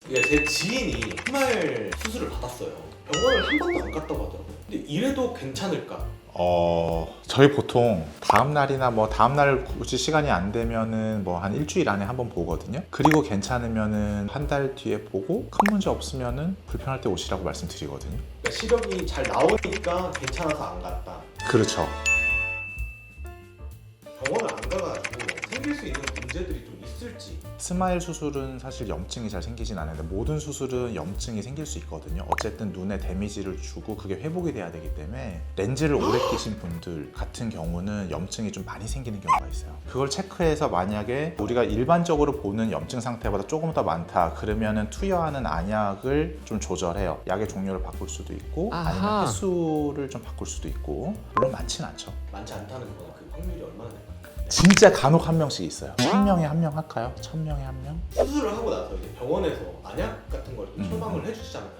이게 제 지인이 스마일 수술을 받았어요. 병원을 한 번도 안 갔다고 하더라고요. 근데 이래도 괜찮을까? 저희 보통 다음날이나 뭐 다음날 굳이 시간이 안 되면은 뭐 한 일주일 안에 한번 보거든요. 그리고 괜찮으면은 한 달 뒤에 보고 큰 문제 없으면은 불편할 때 오시라고 말씀드리거든요. 그러니까 시력이 잘 나오니까 괜찮아서 안 갔다. 그렇죠. 병원을 안 가가지고 생길 수 있는 문제들이 좀 있을지. 스마일 수술은 사실 염증이 잘 생기진 않는데 모든 수술은 염증이 생길 수 있거든요. 어쨌든 눈에 데미지를 주고 그게 회복이 돼야 되기 때문에 렌즈를 오래 끼신 분들 같은 경우는 염증이 좀 많이 생기는 경우가 있어요. 그걸 체크해서 만약에 우리가 일반적으로 보는 염증 상태보다 조금 더 많다 그러면은 투여하는 안약을 좀 조절해요. 약의 종류를 바꿀 수도 있고 아니면 횟수를 좀 바꿀 수도 있고 물론 많지는 않죠. 많지 않다는 거는 그 확률이 얼마나 될까요? 진짜 간혹 한 명씩 있어요. 1000명에 한 명 할까요? 1000명에 한 명? 수술을 하고 나서 이제 병원에서 안약 같은 걸 좀 처방을 해주시잖아요.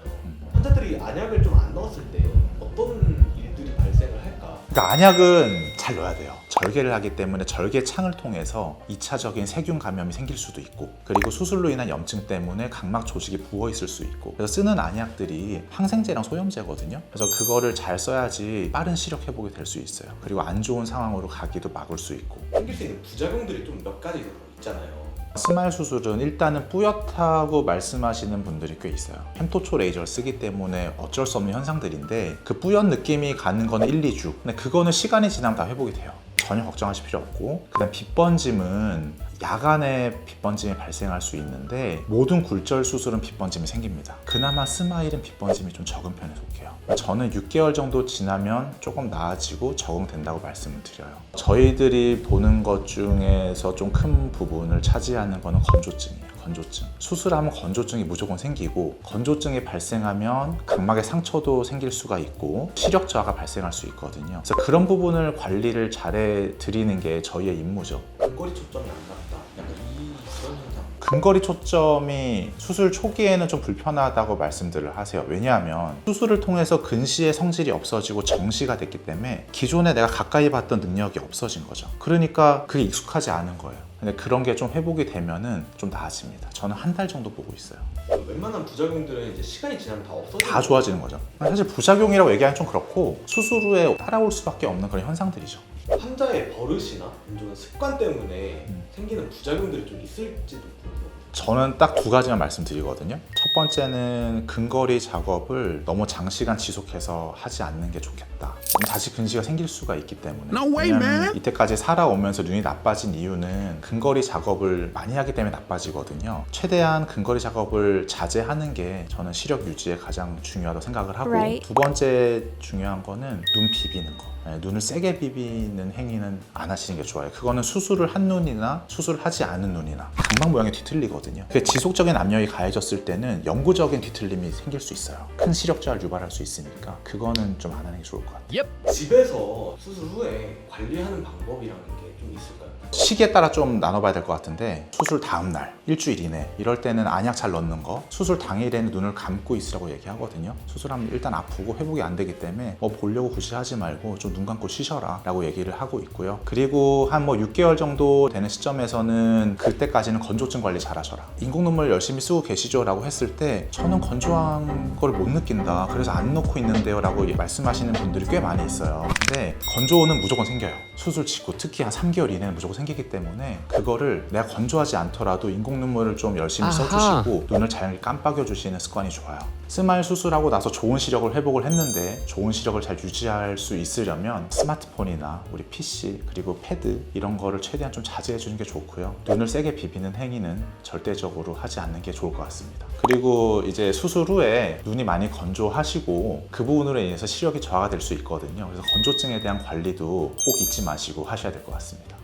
환자들이 안약을 좀 안 넣었을 때 어떤 일들이 발생을 할까? 그러니까 안약은 잘 넣어야 돼요. 절개를 하기 때문에 절개 창을 통해서 2차적인 세균 감염이 생길 수도 있고 그리고 수술로 인한 염증 때문에 각막 조직이 부어 있을 수 있고 그래서 쓰는 안약들이 항생제랑 소염제거든요. 그래서 그거를 잘 써야지 빠른 시력 회복이 될 수 있어요. 그리고 안 좋은 상황으로 가기도 막을 수 있고 생길 수 있는 부작용들이 좀 몇 가지 있잖아요. 스마일 수술은 일단은 뿌옇다고 말씀하시는 분들이 꽤 있어요. 햄토초 레이저를 쓰기 때문에 어쩔 수 없는 현상들인데 그 뿌연 느낌이 가는 거는 1, 2주 근데 그거는 시간이 지나면 다 회복이 돼요. 전혀 걱정하실 필요 없고 그다음 빛번짐은 야간에 빛번짐이 발생할 수 있는데 모든 굴절 수술은 빛번짐이 생깁니다. 그나마 스마일은 빛번짐이 좀 적은 편에 속해요. 저는 6개월 정도 지나면 조금 나아지고 적응된다고 말씀을 드려요. 저희들이 보는 것 중에서 좀 큰 부분을 차지하는 거는 건조증이에요. 건조증. 수술하면 건조증이 무조건 생기고 건조증이 발생하면 각막에 상처도 생길 수가 있고 시력 저하가 발생할 수 있거든요. 그래서 그런 부분을 관리를 잘해 드리는 게 저희의 임무죠. 근거리 초점이 안 맞다. 약간 그런 현상. 근거리 초점이 수술 초기에는 좀 불편하다고 말씀들을 하세요. 왜냐하면 수술을 통해서 근시의 성질이 없어지고 정시가 됐기 때문에 기존에 내가 가까이 봤던 능력이 없어진 거죠. 그러니까 그게 익숙하지 않은 거예요. 근데 그런 게 좀 회복이 되면은 좀 나아집니다. 저는 한 달 정도 보고 있어요. 웬만한 부작용들은 이제 시간이 지나면 다 없어지는 다 좋아지는 거죠. 사실 부작용이라고 얘기하면 좀 그렇고 수술 후에 따라올 수밖에 없는 그런 현상들이죠. 환자의 버릇이나 아니면 습관 때문에 생기는 부작용들이 좀 있을지도 궁금해요. 저는 딱 두 가지만 말씀드리거든요. 첫 번째는 근거리 작업을 너무 장시간 지속해서 하지 않는 게 좋겠다. 다시 근시가 생길 수가 있기 때문에. 왜냐면 이때까지 살아오면서 눈이 나빠진 이유는 근거리 작업을 많이 하기 때문에 나빠지거든요. 최대한 근거리 작업을 자제하는 게 저는 시력 유지에 가장 중요하다고 생각을 하고 두 번째 중요한 거는 눈 비비는 거. 눈을 세게 비비는 행위는 안 하시는 게 좋아요. 그거는 수술을 한 눈이나 수술을 하지 않은 눈이나 각막 모양이 뒤틀리거든요. 그게 지속적인 압력이 가해졌을 때는 영구적인 뒤틀림이 생길 수 있어요. 큰 시력 저하를 유발할 수 있으니까 그거는 좀 안 하는 게 좋을 것 같아요. 집에서 수술 후에 관리하는 방법이라는 게 좀 있을까요? 시기에 따라 좀 나눠봐야 될 것 같은데 수술 다음날, 일주일 이내 이럴 때는 안약 잘 넣는 거 수술 당일에는 눈을 감고 있으라고 얘기하거든요. 수술하면 일단 아프고 회복이 안 되기 때문에 뭐 보려고 굳이 하지 말고 좀 눈 감고 쉬셔라 라고 얘기를 하고 있고요. 그리고 한 뭐 6개월 정도 되는 시점에서는 그때까지는 건조증 관리 잘 하셔라. 인공눈물 열심히 쓰고 계시죠? 라고 했을 때 저는 건조한 걸 못 느낀다. 그래서 안 넣고 있는데요 라고 말씀하시는 분들이 꽤 많이 있어요. 근데 건조는 무조건 생겨요. 수술 직후 특히 한 3개월 이내는 무조건 생기기 때문에 그거를 내가 건조하지 않더라도 인공눈물을 좀 열심히 써주시고 눈을 잘 깜빡여 주시는 습관이 좋아요. 스마일 수술하고 나서 좋은 시력을 회복을 했는데 좋은 시력을 잘 유지할 수 있으려면 스마트폰이나 우리 PC 그리고 패드 이런 거를 최대한 좀 자제해 주는 게 좋고요. 눈을 세게 비비는 행위는 절대적으로 하지 않는 게 좋을 것 같습니다. 그리고 이제 수술 후에 눈이 많이 건조하시고 그 부분으로 인해서 시력이 저하가 될 수 있거든요. 그래서 건조증에 대한 관리도 꼭 잊지 마시고 하셔야 될 것 같습니다.